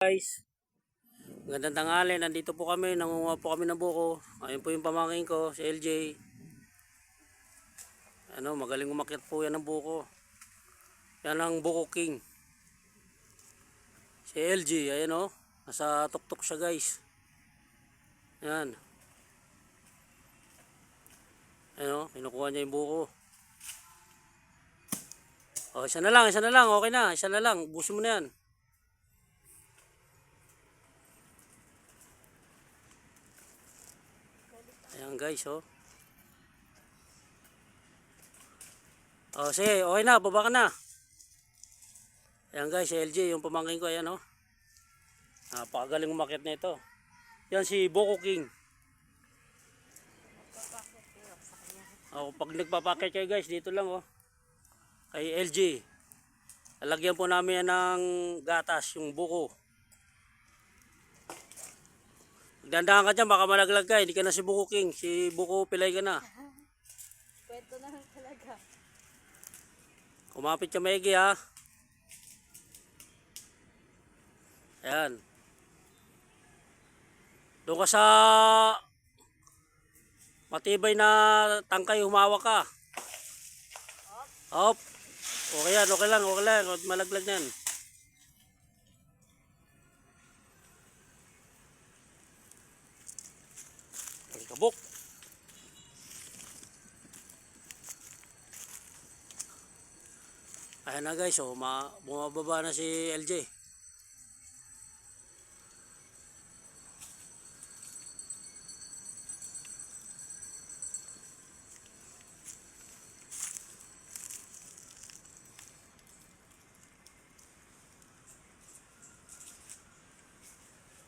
Guys, magandang tanghali. Nandito po kami, nangunguha po kami ng buko. Ayun po yung pamangkin ko, si LJ. Magaling umakyat po yan ng buko. Yan ang buko king. Si LJ, ayan o. Nasa tuktok siya guys. Yan. Ayan o, kinukuha niya yung buko. O, isa na lang, okay na. Isa na lang, ubusin mo na yan. Ayan guys, oh. O, sige, okay na, baba ka na. Ayan guys, si LJ, yung pamangkin ko, ayan, oh. Napakagaling umakyat na ito. Yan si Buko King. Pag nagpapakyat kayo guys, dito lang, oh. Kay LJ. Lalagyan po namin yan ng gatas, yung buko. Dandahan ka dyan, baka malaglag ka. Hindi ka na si Buko King. Si Buko Pilay ka na. Kwento na lang talaga. Kumapit ka maigi ha. Ayan. Doon ka sa matibay na tangkay, humawak ka. Hop. Okay yan, okay lang. Malaglag yan. Ang kabuk. Ayan na guys, oh, bumababa na si LJ.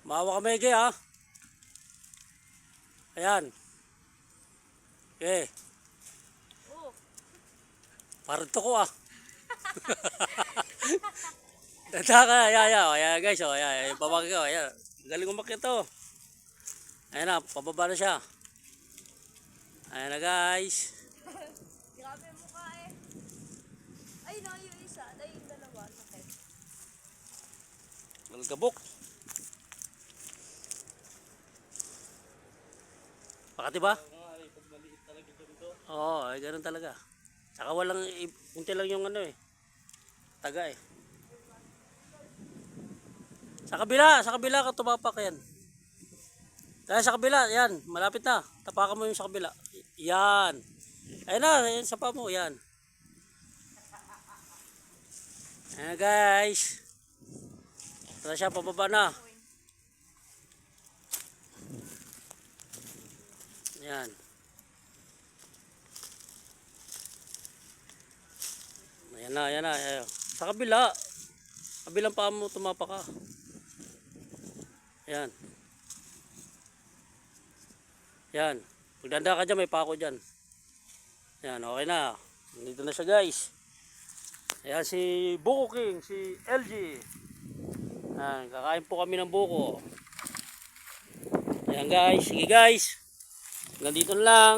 Maawa ka maigi ha. Ayan. Okay. Oh. Parang to ko ah. Tanda ka, ayan guys, oh, ayan, pabagi ko, ayan. Galing umakyat to. Ayan na, pababa na siya. Ayan na guys. Grabe mukha eh. Ay no, yung isa. Ay, yung dalawa. Okay. Malgabok. Pakati ba? Oo, ay ganun talaga. Saka walang, kunti lang yung taga eh. Sa kabila ka tumapak yan. Dahil sa kabila, yan, malapit na. Tapakan mo yung sa kabila. Yan. Ayun na, yan sa pa mo, yan. Ayan guys. Tara siya, pababa na. Yan. Ayan na. Ayan. Sa kabila. Kabilang pa mo tumapak ka. Yan. Yan. Pagdanda ka dyan, may pako dyan. Yan, okay na. Nandito na siya guys. Ayan si Buko King, si LG. Yan, kakain po kami ng buko. Ayan guys, sige guys. Nandito na lang.